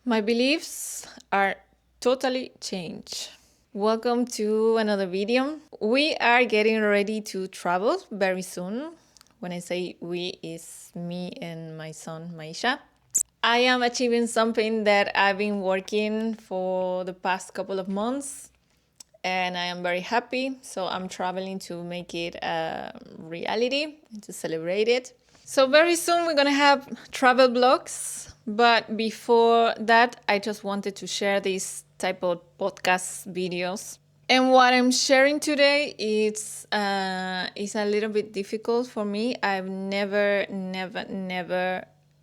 My beliefs are totally changed. Welcome to another video. We are getting ready to travel very soon. When I say we, it's me and my son, Maisha. I am achieving something that I've been working for the past couple of months, and I am very happy. So I'm traveling to make it a reality and to celebrate it. So very soon we're gonna have travel blogs, but before that, I just wanted to share these type of podcast videos. And what I'm sharing today is a little bit difficult for me. I've never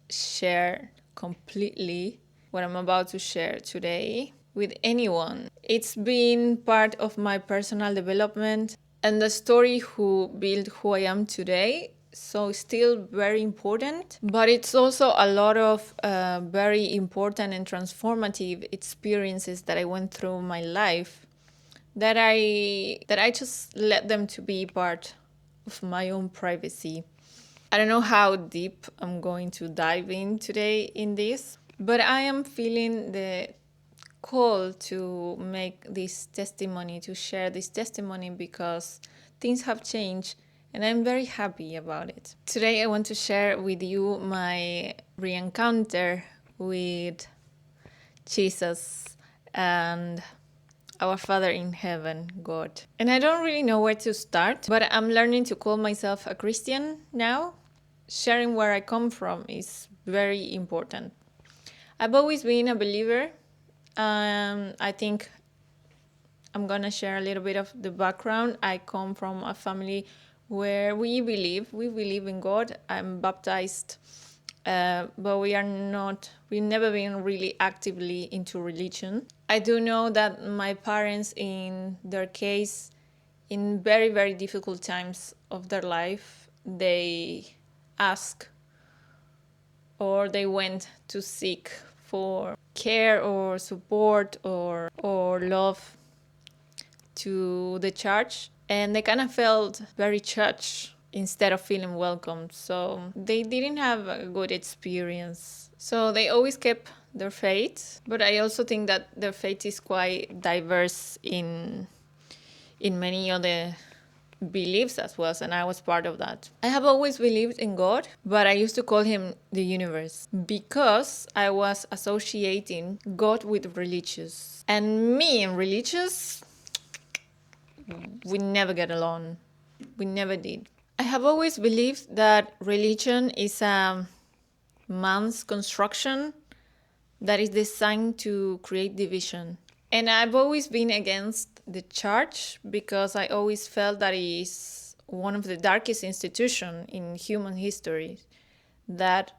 shared completely what I'm about to share today with anyone. It's been part of my personal development and the story who built who I am today. So still very important, but it's also a lot of very important and transformative experiences that I went through my life that I just let them to be part of my own privacy. I don't know how deep I'm going to dive in today in this, but I am feeling the call to make this testimony, to share this testimony because things have changed and I'm very happy about it. Today I want to share with you my re-encounter with Jesus and our Father in heaven, God. And I don't really know where to start, but I'm learning to call myself a Christian now. Sharing where I come from is very important. I've always been a believer. I think I'm gonna share a little bit of the background. I come from a family where we believe in God. I'm baptized, but we've never been really actively into religion. I do know that my parents, in their case, in very, very difficult times of their life, they ask or they went to seek for care or support or love to the church, and they kind of felt very judged instead of feeling welcome. So they didn't have a good experience. So they always kept their faith, but I also think that their faith is quite diverse in many other beliefs as well, and I was part of that. I have always believed in God, but I used to call him the universe because I was associating God with religious. And me and religious, we never get along. We never did. I have always believed that religion is a man's construction that is designed to create division. And I've always been against the church because I always felt that it is one of the darkest institutions in human history that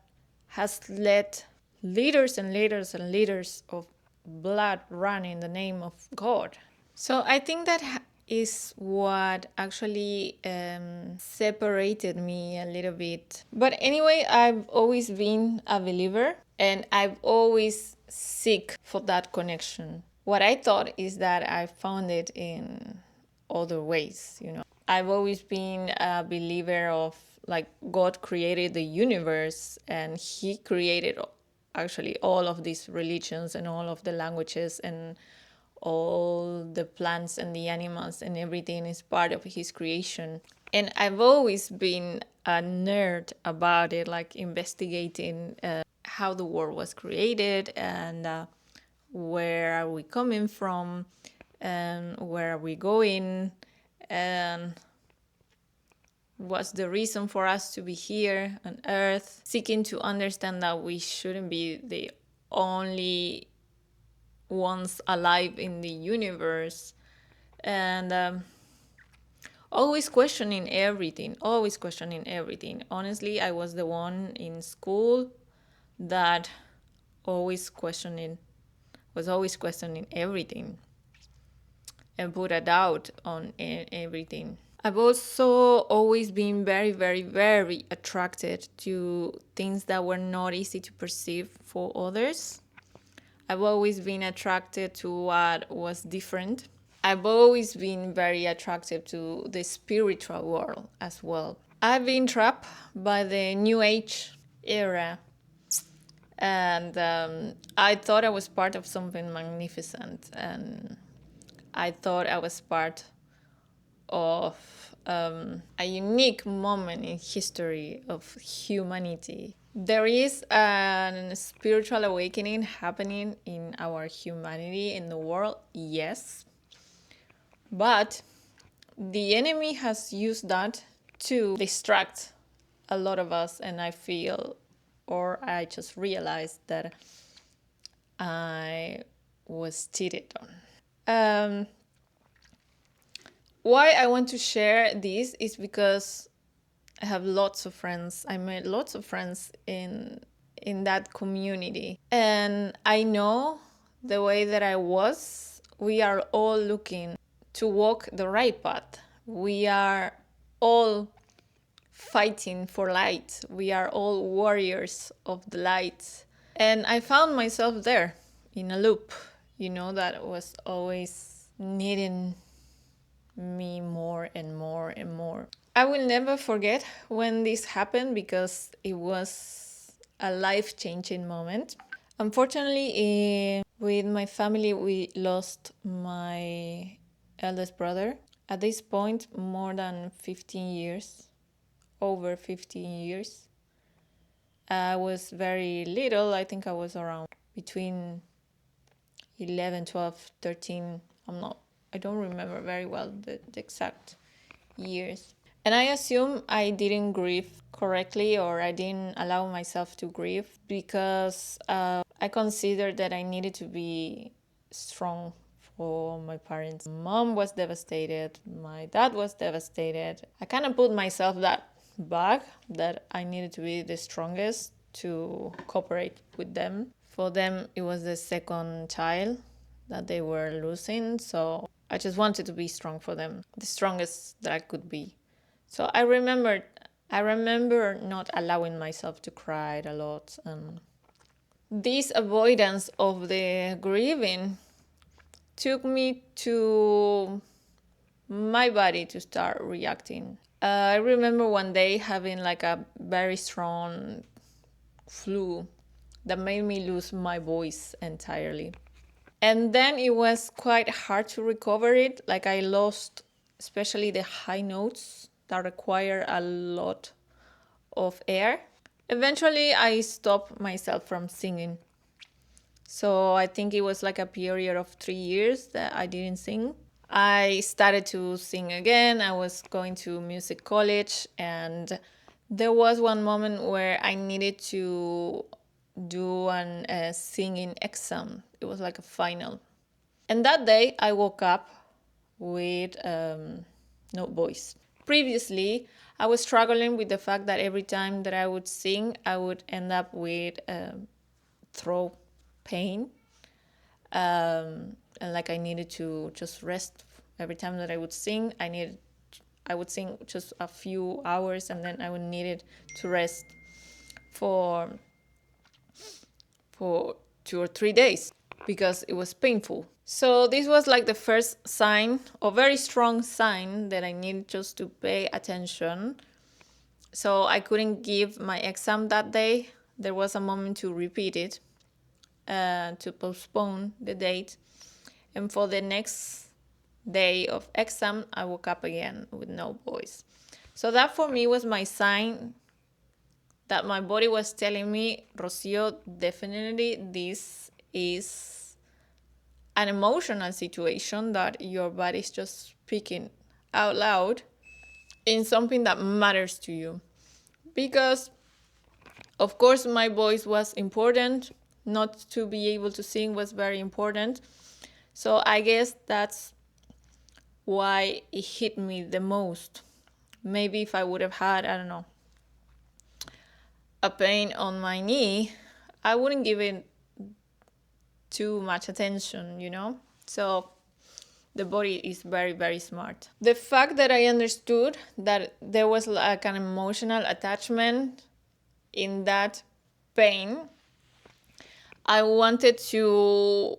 has let leaders and leaders and leaders of blood run in the name of God. So I think that is what actually separated me a little bit. But anyway, I've always been a believer and I've always seek for that connection. What I thought is that I found it in other ways, I've always been a believer of like God created the universe and he created actually all of these religions and all of the languages and all the plants and the animals and everything is part of his creation. And I've always been a nerd about it, like investigating how the world was created and where are we coming from and where are we going and what's the reason for us to be here on earth, seeking to understand that we shouldn't be the only ones alive in the universe, and always questioning everything. Honestly, I was the one in school that was always questioning everything and put a doubt on everything. I've also always been very, very, very attracted to things that were not easy to perceive for others. I've always been attracted to what was different. I've always been very attracted to the spiritual world as well. I've been trapped by the New Age era. And I thought I was part of something magnificent, and I thought I was part of a unique moment in history of humanity. There is a spiritual awakening happening in our humanity, in the world, yes, but the enemy has used that to distract a lot of us, and I feel, or I just realized that I was cheated on. Why I want to share this is because I have lots of friends. I made lots of friends in that community, and I know the way that I was. We are all looking to walk the right path. We are all fighting for light. We are all warriors of the light. And I found myself there in a loop, that was always needing me more and more and more. I will never forget when this happened because it was a life-changing moment. Unfortunately, with my family, we lost my eldest brother. At this point, more than 15 years, over 15 years. I was very little. I think I was around between 11, 12, 13. I don't remember very well the exact years. And I assume I didn't grieve correctly, or I didn't allow myself to grieve because I considered that I needed to be strong for my parents. Mom was devastated. My dad was devastated. I kind of put myself that back, that I needed to be the strongest to cooperate with them. For them, it was the second child that they were losing, so I just wanted to be strong for them, the strongest that I could be. So I remember not allowing myself to cry a lot, and this avoidance of the grieving took me to my body to start reacting. I remember one day having like a very strong flu that made me lose my voice entirely. And then it was quite hard to recover it. Like I lost especially the high notes that require a lot of air. Eventually, I stopped myself from singing. So I think it was like a period of 3 years that I didn't sing. I started to sing again. I was going to music college, and there was one moment where I needed to do a singing exam. It was like a final. And that day I woke up with no voice. Previously, I was struggling with the fact that every time that I would sing, I would end up with throat pain. And like I needed to just rest. Every time that I would sing, I would sing just a few hours, and then I would need it to rest for 2 or 3 days because it was painful. So this was like the first sign, or very strong sign, that I needed just to pay attention. So I couldn't give my exam that day. There was a moment to repeat it, to postpone the date. And for the next day of exam, I woke up again with no voice. So that for me was my sign that my body was telling me, Rocio, definitely this is an emotional situation that your body is just speaking out loud in something that matters to you. Because, of course, my voice was important. Not to be able to sing was very important. So I guess that's why it hit me the most. Maybe if I would have had, I don't know, a pain on my knee, I wouldn't give it too much attention, So the body is very, very smart. The fact that I understood that there was like an emotional attachment in that pain, I wanted to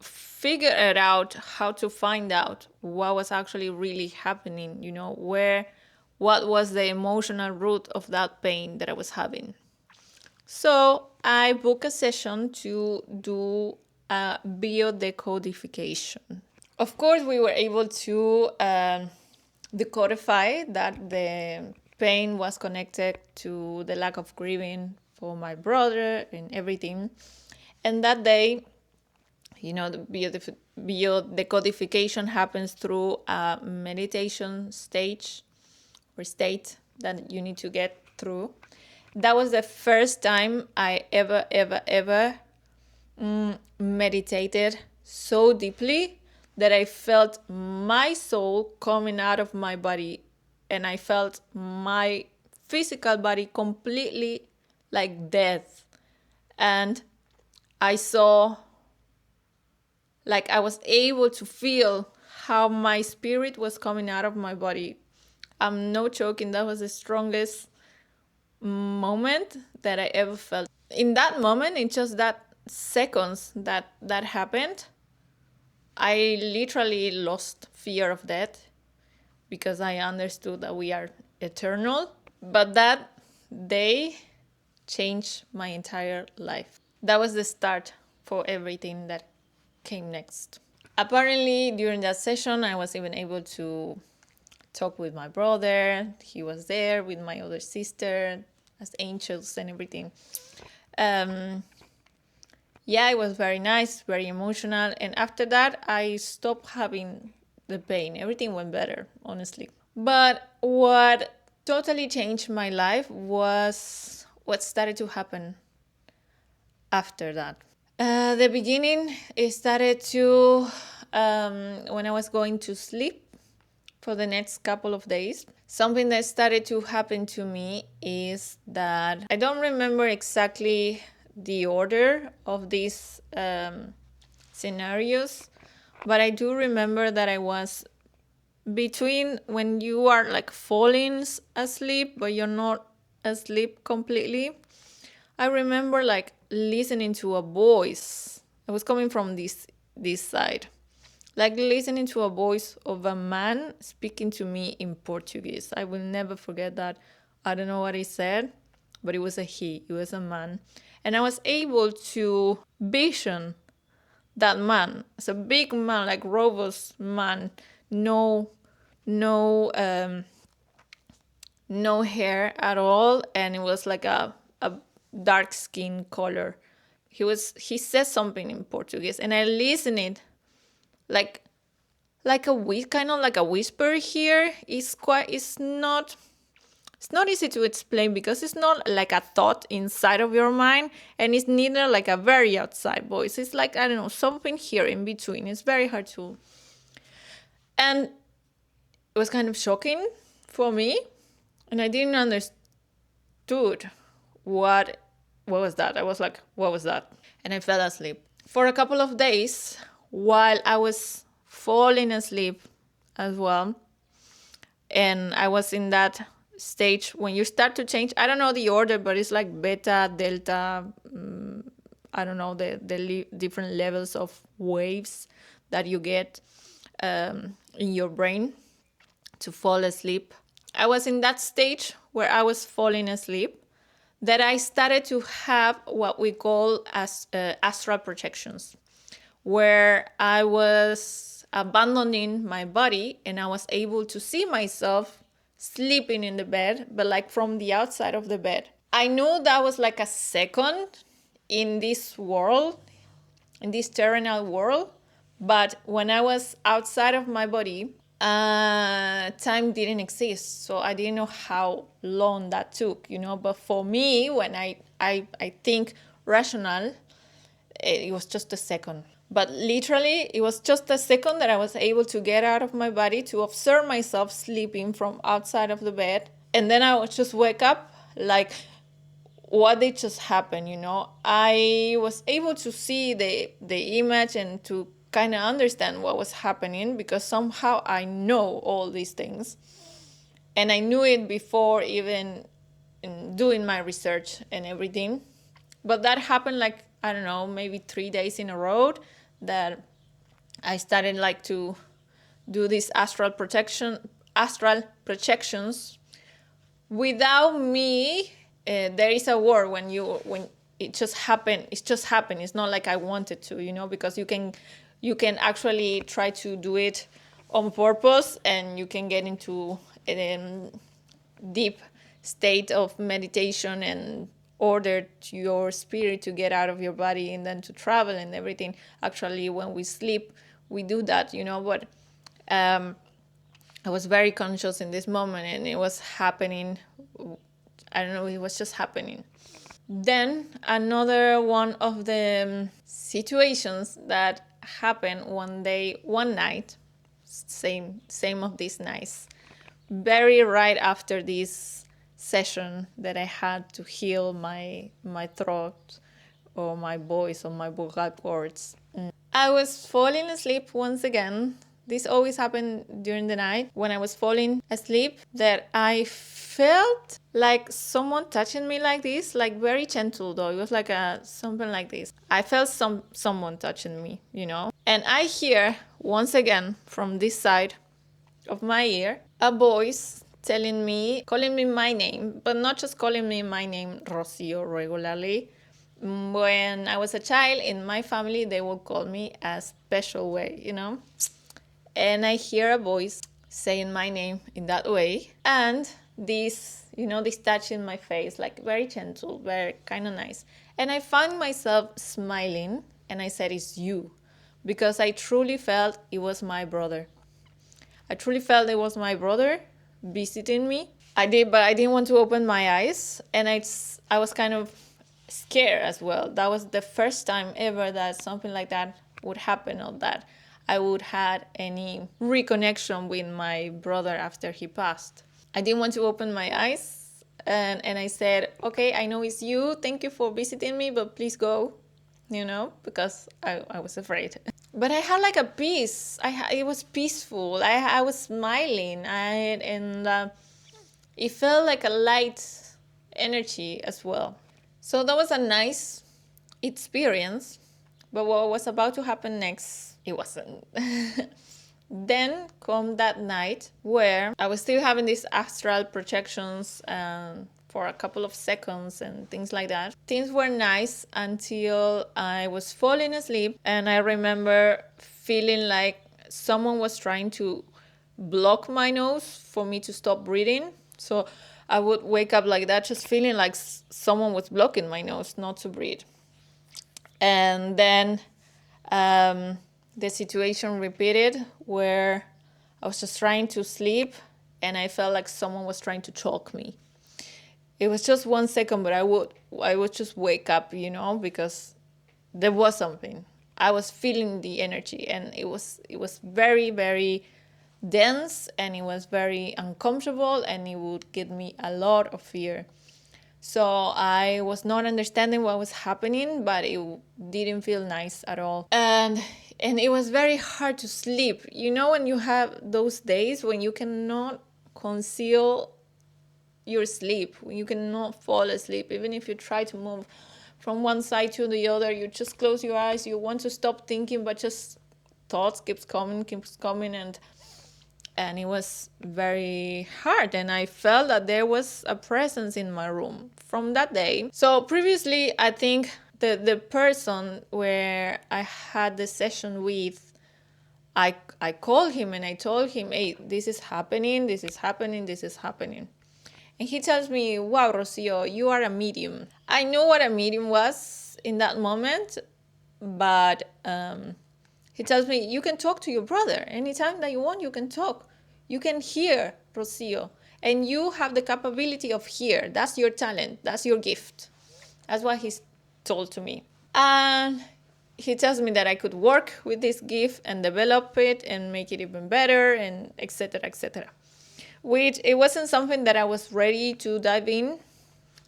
figure it out, how to find out what was actually really happening, what was the emotional root of that pain that I was having. So I booked a session to do a biodecodification. Of course, we were able to decodify that the pain was connected to the lack of grieving for my brother and everything. And that day, the biodecodification happens through a meditation stage or state that you need to get through. That was the first time I ever meditated so deeply that I felt my soul coming out of my body, and I felt my physical body completely like death. And I saw, like, I was able to feel how my spirit was coming out of my body. I'm no joking, that was the strongest moment that I ever felt. In that moment, in just that seconds that happened, I literally lost fear of death because I understood that we are eternal. But that day changed my entire life. That was the start for everything that came next. Apparently, during that session, I was even able to talk with my brother. He was there with my other sister as angels and everything. Yeah, it was very nice, very emotional. And after that, I stopped having the pain. Everything went better, honestly. But what totally changed my life was what started to happen after that. The beginning, it started to, when I was going to sleep for the next couple of days. Something that started to happen to me is that I don't remember exactly the order of these scenarios, but I do remember that I was between when you are like falling asleep, but you're not asleep completely. I remember like listening to a voice. I was coming from this side, like listening to a voice of a man speaking to me in Portuguese. I will never forget that. I don't know what he said, but it was a he. It was a man, and I was able to vision that man. It's a big man, like robust man, no, no, no hair at all, and it was like a dark skin color. He said something in Portuguese, and I listened it like kind of like a whisper here. It's not easy to explain because it's not like a thought inside of your mind, and it's neither like a very outside voice. It's like, I don't know, something here in between. It's very hard to. And it was kind of shocking for me, and I didn't understood what was that. I was like, what was that? And I fell asleep. For a couple of days, while I was falling asleep as well, and I was in that stage when you start to change. I don't know the order, but it's like beta, delta. I don't know the different levels of waves that you get in your brain to fall asleep. I was in that stage where I was falling asleep, that I started to have what we call as astral projections, where I was abandoning my body and I was able to see myself sleeping in the bed, but like from the outside of the bed. I knew that was like a second in this world, in this terrenal world, but when I was outside of my body, time didn't exist, so I didn't know how long that took, But for me, when I think rational, it was just a second. But literally, it was just a second that I was able to get out of my body to observe myself sleeping from outside of the bed. And then I would just wake up like, what did just happen, I was able to see the image and to kind of understand what was happening because somehow I know all these things. And I knew it before even doing my research and everything. But that happened like, I don't know, maybe 3 days in a row that I started like to do these astral projections without me there is a word when it just happened. It's just happened. It's not like I wanted to, because you can actually try to do it on purpose, and you can get into a deep state of meditation and order to your spirit to get out of your body and then to travel and everything. Actually, when we sleep, we do that, but I was very conscious in this moment, and it was happening. I don't know, it was just happening. Then another one of the situations that happened one night, same of these nights, very right after this session that I had to heal my throat or my voice or my vocal cords. I was falling asleep once again. This always happened during the night when I was falling asleep, that I felt like someone touching me like this, like very gentle though. It was like something like this. I felt someone touching me, And I hear once again from this side of my ear a voice calling me my name, but not just calling me my name, Rocio, regularly. When I was a child, in my family, they would call me a special way, And I hear a voice saying my name in that way. And this touch in my face, like very gentle, very kind of nice. And I found myself smiling, and I said, "It's you," because I truly felt it was my brother. I truly felt it was my brother visiting me. I did, but I didn't want to open my eyes, and I was kind of scared as well. That was the first time ever that something like that would happen, or that I would had any reconnection with my brother after he passed. I didn't want to open my eyes, and I said, "Okay, I know it's you. Thank you for visiting me, but please go," because I was afraid. But I had like a peace. It was peaceful. I was smiling, and it felt like a light energy as well. So that was a nice experience. But what was about to happen next, it wasn't. Then come that night where I was still having these astral projections for a couple of seconds and things like that. Things were nice until I was falling asleep, and I remember feeling like someone was trying to block my nose for me to stop breathing. So I would wake up like that, just feeling like someone was blocking my nose not to breathe. And then the situation repeated where I was just trying to sleep, and I felt like someone was trying to choke me. It was just 1 second, but I would just wake up, because there was something. I was feeling the energy, and it was very, very dense, and it was very uncomfortable, and it would give me a lot of fear. So I was not understanding what was happening, but it didn't feel nice at all. And it was very hard to sleep. When you have those days when you cannot conceal your sleep, when you cannot fall asleep, even if you try to move from one side to the other, you just close your eyes, you want to stop thinking, but just thoughts keeps coming, and it was very hard, and I felt that there was a presence in my room from that day. So previously, I think the person where I had the session with, I called him and I told him, "Hey, this is happening. And he tells me, "Wow, Rocio, you are a medium." I know what a medium was in that moment, but he tells me, "You can talk to your brother. Anytime that you want, you can talk. You can hear, Rocio. And you have the capability of hear. That's your talent. That's your gift." That's what he's told to me. And he tells me that I could work with this gift and develop it and make it even better, and etc., etc. Which it wasn't something that I was ready to dive in.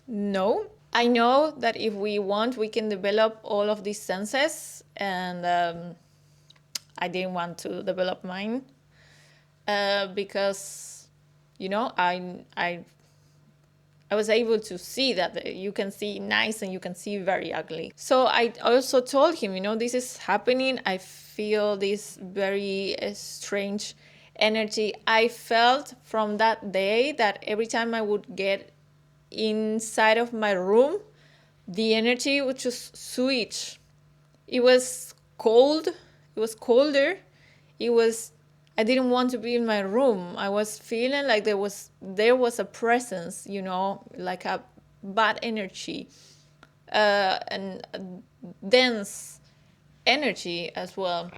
No. I know that if we want, we can develop all of these senses, and I didn't want to develop mine because, I was able to see that you can see nice and you can see very ugly. So I also told him, this is happening. I feel this very strange energy. I felt from that day that every time I would get inside of my room, the energy would just switch. It was cold. It was colder. I didn't want to be in my room. I was feeling like there was a presence, like a bad energy, and a dense energy as well.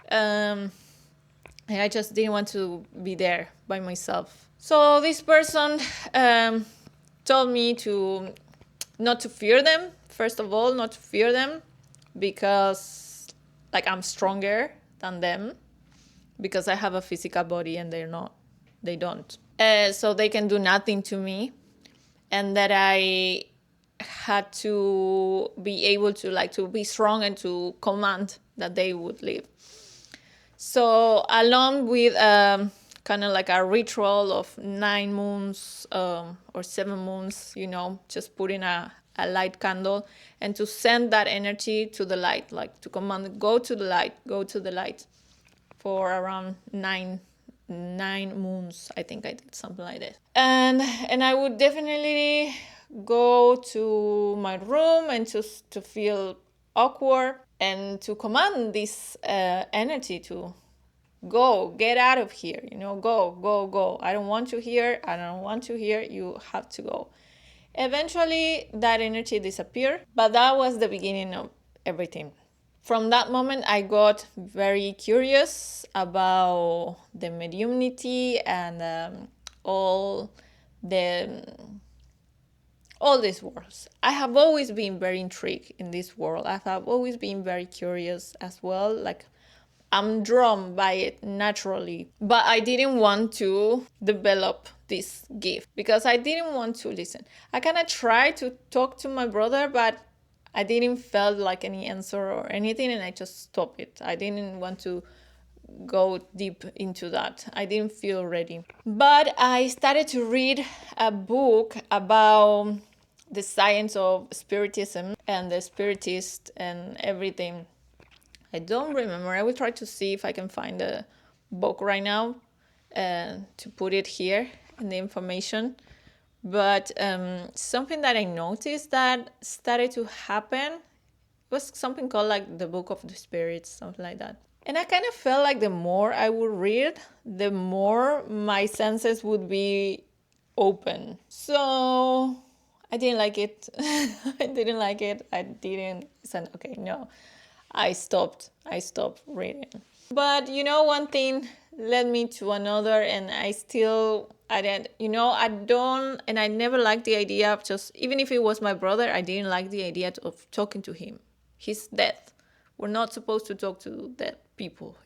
And I just didn't want to be there by myself. So this person told me to not to fear them. First of all, not to fear them, because like I'm stronger than them, because I have a physical body and they're not. They don't. So they can do nothing to me, and that I had to be able to be strong and to command that they would leave. So along with kind of like a ritual of 9 moons or 7 moons, just putting a light candle and to send that energy to the light, like to command, go to the light for around nine moons. I think I did something like that. And I would definitely go to my room and to feel awkward and to command this energy to get out of here, go. I don't want you here. You have to go. Eventually that energy disappeared, but that was the beginning of everything. From that moment, I got very curious about the mediumnity and all these worlds. I have always been very intrigued in this world. I have always been very curious as well. Like, I'm drawn by it naturally. But I didn't want to develop this gift because I didn't want to listen. I kind of tried to talk to my brother, but I didn't feel like any answer or anything, and I just stopped it. I didn't want to go deep into that. I didn't feel ready. But I started to read a book about the science of spiritism and the spiritist and everything. I don't remember. I will try to see if I can find the book right now to put it here in the information. But something that I noticed that started to happen was something called like the Book of the Spirits, something like that. And I kind of felt like the more I would read, the more my senses would be open. So I didn't like it. I didn't said, okay, no. I stopped reading. But one thing led me to another, and I never liked the idea of just, even if it was my brother, I didn't like the idea of talking to him. He's dead. We're not supposed to talk to dead people,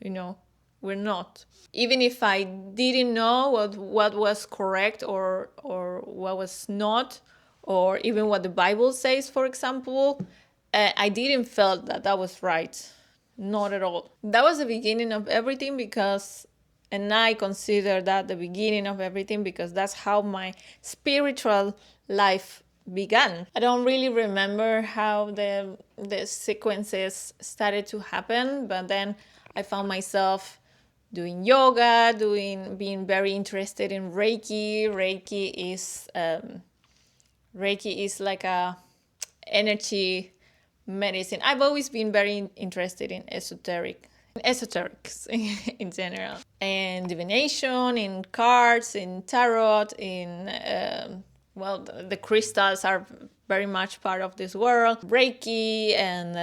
We're not. Even if I didn't know what was correct or what was not, or even what the Bible says, for example, I didn't feel that was right. Not at all. That was the beginning of everything and I consider that the beginning of everything because that's how my spiritual life began. I don't really remember how the sequences started to happen, but then I found myself doing yoga, being very interested in Reiki. Reiki is like a energy medicine. I've always been very interested in esoterics in general, and divination, in cards, in tarot, in the crystals are very much part of this world. Reiki and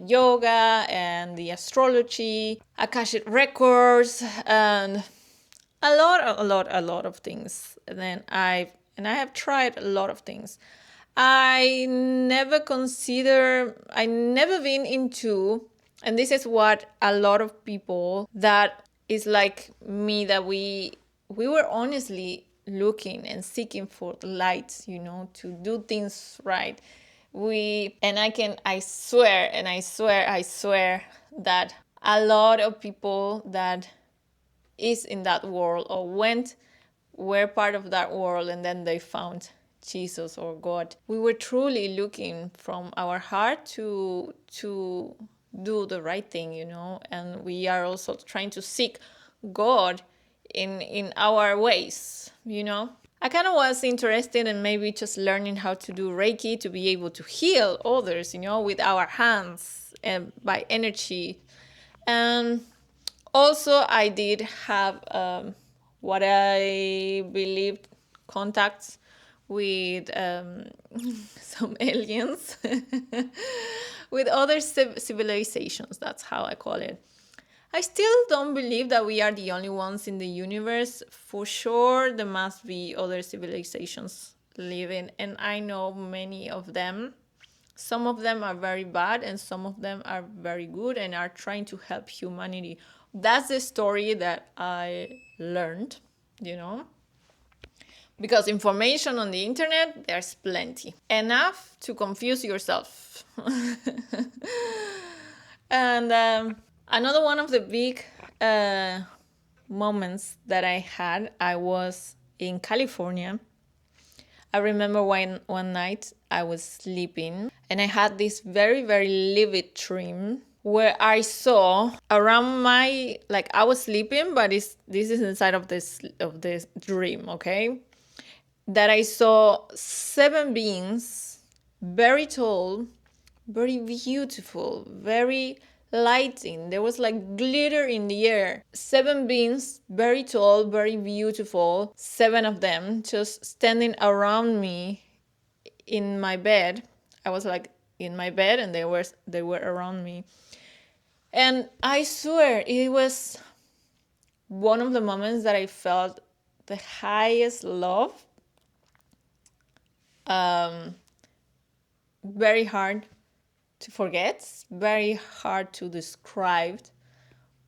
yoga and the astrology, Akashic records, and a lot of things. And then I have tried a lot of things. I never been into, and this is what a lot of people that is like me, that we were honestly looking and seeking for the light, to do things right. I swear that a lot of people that is in that world or were part of that world, and then they found Jesus or God. We were truly looking from our heart to do the right thing, and we are also trying to seek God in our ways, I kind of was interested in maybe just learning how to do Reiki to be able to heal others, with our hands and by energy. And also, I did have what I believed contacts with some aliens, with other civilizations. That's how I call it. I still don't believe that we are the only ones in the universe. For sure, there must be other civilizations living, and I know many of them. Some of them are very bad, and some of them are very good and are trying to help humanity. That's the story that I learned, you know? Because information on the internet, there's plenty. Enough to confuse yourself. And another one of the big moments that I had, I was in California. I remember one night I was sleeping and I had this very, very vivid dream where I saw around my, like I was sleeping, but this is inside of this dream, okay? That I saw 7 beings, very tall, very beautiful, very lighting. There was like glitter in the air. 7 beings, very tall, very beautiful. 7 of them just standing around me in my bed. I was like in my bed and they were around me. And I swear it was one of the moments that I felt the highest love. Very hard to forget, very hard to describe,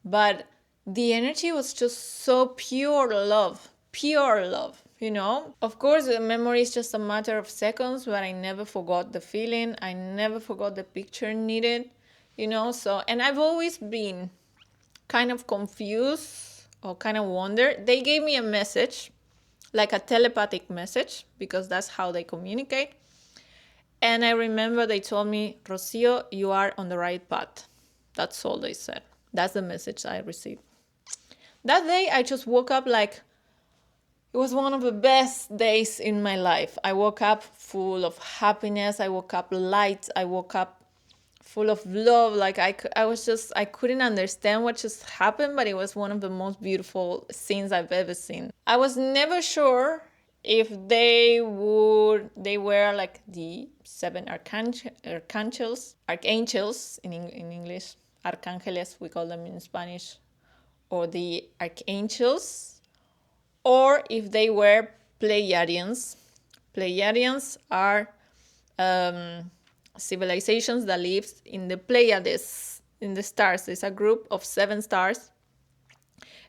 but the energy was just so pure love, Of course, the memory is just a matter of seconds, but I never forgot the feeling. I never forgot the picture needed, So, and I've always been kind of confused or kind of wondered. They gave me a message, like a telepathic message, because that's how they communicate. And I remember they told me, Rocio, you are on the right path. That's all they said. That's the message I received. That day, I just woke up like it was one of the best days in my life. I woke up full of happiness. I woke up light. I woke up full of love. Like I couldn't understand what just happened, but it was one of the most beautiful scenes I've ever seen. I was never sure if they were like the 7 archangels in English, arcángeles, we call them in Spanish, or the archangels, or if they were Pleiadians. Pleiadians are civilizations that live in the Pleiades, in the stars. There's a group of 7 stars,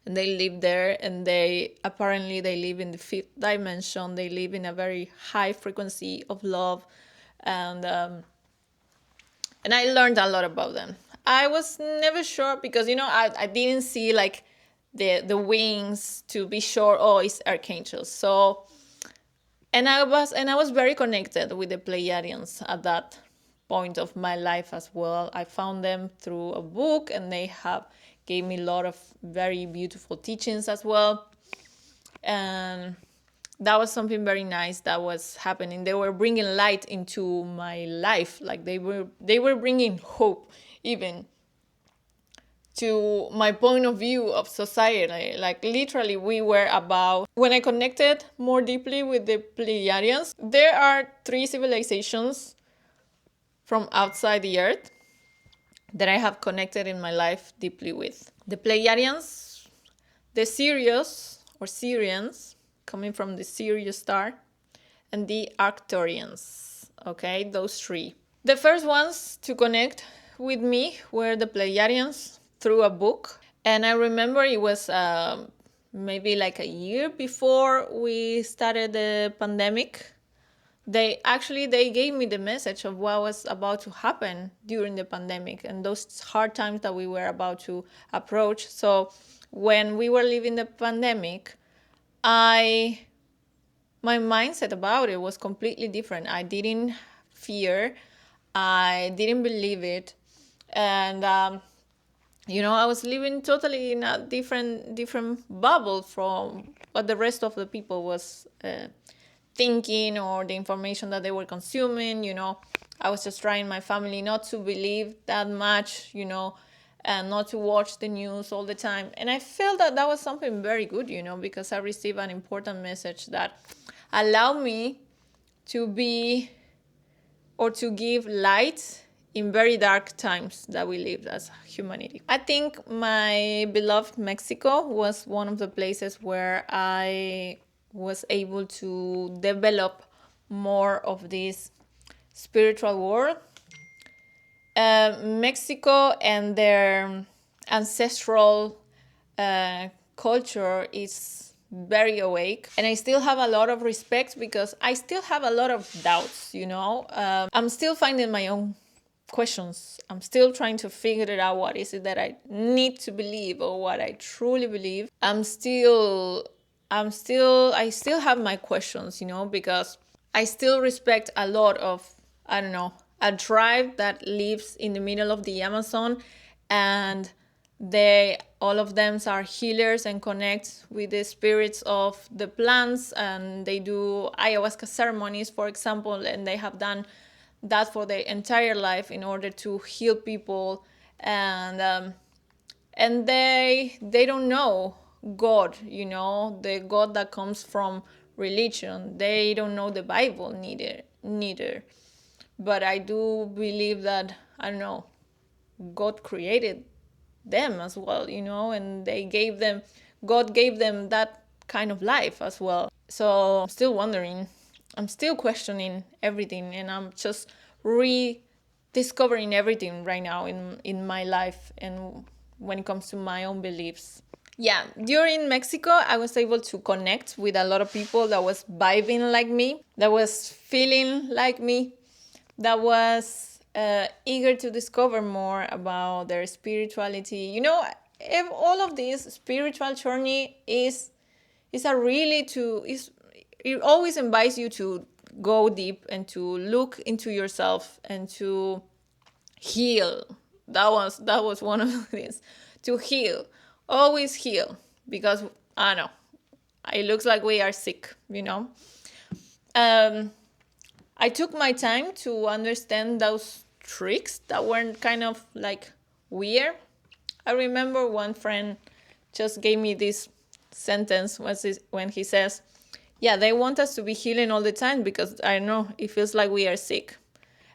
and they live there, and they live in the 5th dimension. They live in a very high frequency of love, and I learned a lot about them. I was never sure because I didn't see like the wings to be sure. Oh, it's archangels. So, and I was very connected with the Pleiadians at that point of my life as well. I found them through a book, and they gave me a lot of very beautiful teachings as well. And that was something very nice that was happening. They were bringing light into my life. Like they were bringing hope even to my point of view of society. Like literally we were about, when I connected more deeply with the Pleiadians, there are 3 civilizations from outside the earth that I have connected in my life deeply with. The Pleiadians, the Sirius or Syrians, coming from the Sirius star, and the Arcturians. Okay, those 3. The first ones to connect with me were the Pleiadians through a book. And I remember it was maybe like a year before we started the pandemic. They gave me the message of what was about to happen during the pandemic and those hard times that we were about to approach. So when we were living the pandemic, my mindset about it was completely different. I didn't fear. I didn't believe it. And I was living totally in a different bubble from what the rest of the people was thinking, or the information that they were consuming. I was just trying my family not to believe that much, and not to watch the news all the time. And I felt that that was something very good, because I received an important message that allowed me to be, or to give light in very dark times that we lived as humanity. I think my beloved Mexico was one of the places where I was able to develop more of this spiritual world. Mexico and their ancestral culture is very awake, and I still have a lot of respect, because I still have a lot of doubts. I'm still finding my own questions. I'm still trying to figure it out. What is it that I need to believe, or what I truly believe? I still have my questions, because I still respect a lot of, I don't know, a tribe that lives in the middle of the Amazon, and all of them are healers and connect with the spirits of the plants, and they do ayahuasca ceremonies, for example, and they have done that for their entire life in order to heal people. And they don't know God, the God that comes from religion. They don't know the Bible neither. But I do believe that, I don't know, God created them as well, and God gave them that kind of life as well. So I'm still wondering, I'm still questioning everything, and I'm just rediscovering everything right now in my life, and when it comes to my own beliefs. Yeah, during Mexico, I was able to connect with a lot of people that was vibing like me, that was feeling like me, that was eager to discover more about their spirituality. If all of this spiritual journey is a really to is it always invites you to go deep and to look into yourself and to heal. That was one of the things. To heal, always heal, because I don't know, it looks like we are sick. I took my time to understand those tricks that weren't kind of like weird. I remember one friend just gave me this sentence when he says, yeah, they want us to be healing all the time because, I don't know, it feels like we are sick.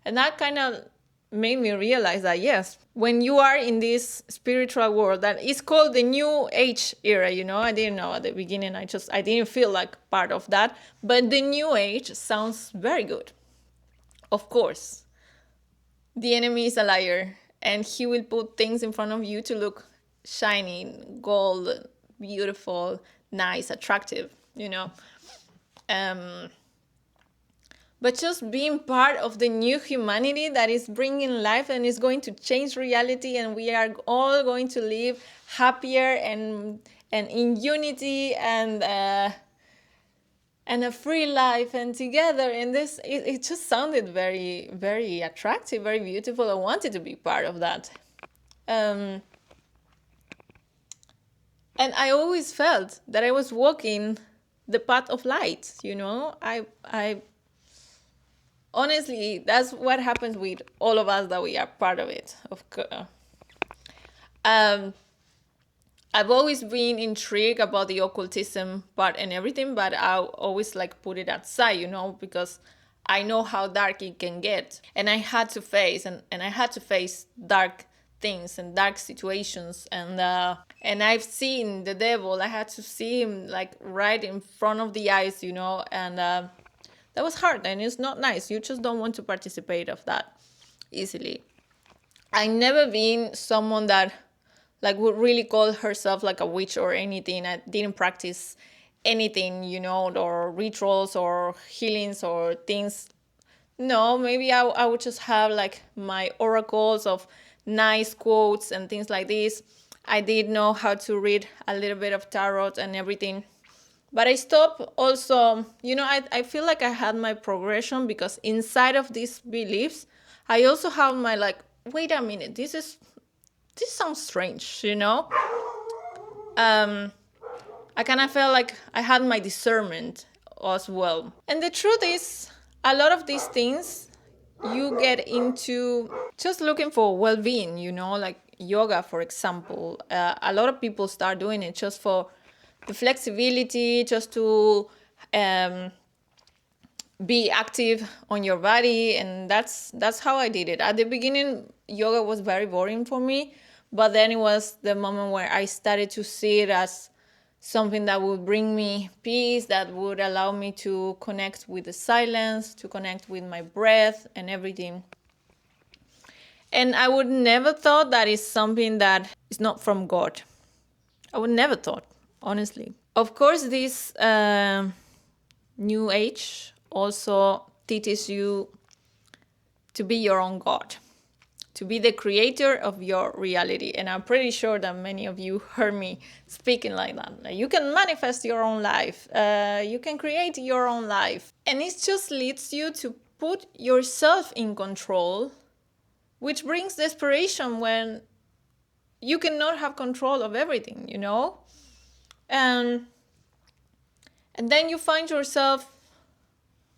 And that kind of made me realize that, yes, when you are in this spiritual world that is called the New Age era, I didn't know at the beginning. I didn't feel like part of that. But the New Age sounds very good. Of course, the enemy is a liar, and he will put things in front of you to look shiny, gold, beautiful, nice, attractive. Um, but just being part of the new humanity that is bringing life and is going to change reality, and we are all going to live happier and in unity and a free life and together. And it just sounded very, very attractive, very beautiful. I wanted to be part of that. And I always felt that I was walking the path of light. I honestly, that's what happens with all of us that we are part of it. Um, I've always been intrigued about the occultism part and everything, but I always put it aside, because I know how dark it can get. And I had to face and I had to face dark things and dark situations, and I've seen the devil. I had to see him right in front of the eyes, and that was hard, and it's not nice. You just don't want to participate of that easily. I never been someone that would really call herself a witch or anything. I didn't practice anything, or rituals or healings or things. No, maybe I would just have my oracles of nice quotes and things like this. I did know how to read a little bit of tarot and everything. But I stopped also, I feel like I had my progression, because inside of these beliefs, I also have my wait a minute, this sounds strange, you know? I kind of felt like I had my discernment as well. And the truth is, a lot of these things you get into just looking for well-being, you know, like yoga, for example. A lot of people start doing it just for the flexibility, just to be active on your body, and that's how I did it. At the beginning, yoga was very boring for me, but then it was the moment where I started to see it as something that would bring me peace, that would allow me to connect with the silence, to connect with my breath and everything. And I would never thought that is something that is not from God. I would never thought, honestly. Of course, this New Age also teaches you to be your own God, to be the creator of your reality. And I'm pretty sure that many of you heard me speaking like that. Like, you can manifest your own life. You can create your own life. And it just leads you to put yourself in control, which brings desperation when you cannot have control of everything, you know? And then you find yourself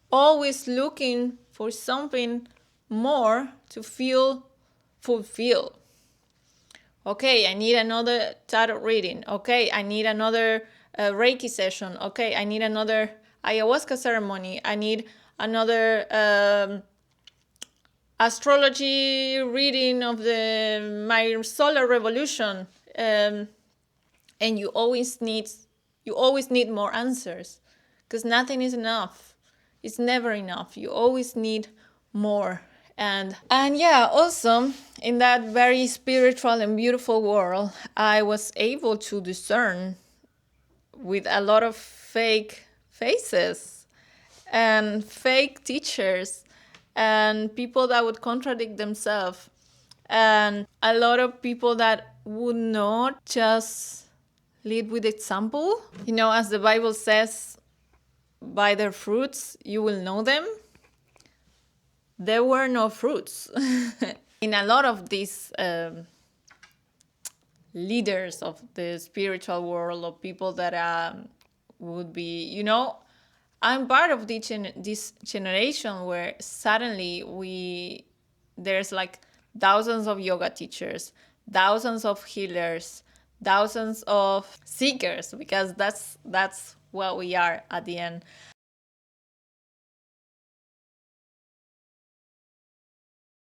always looking for something more to feel fulfilled. Okay, I need another tarot reading. Okay, I need another Reiki session. Okay, I need another ayahuasca ceremony. I need another astrology reading of my solar revolution. And you always need more answers, because nothing is enough. It's never enough. You always need more. And yeah, also in that very spiritual and beautiful world, I was able to discern with a lot of fake faces and fake teachers and people that would contradict themselves, and a lot of people that would not just lead with example. You know, as the Bible says, by their fruits you will know them. There were no fruits. In a lot of these leaders of the spiritual world, of people that would be, you know, I'm part of this generation where suddenly there's like thousands of yoga teachers, thousands of healers, thousands of seekers, because that's what we are at the end.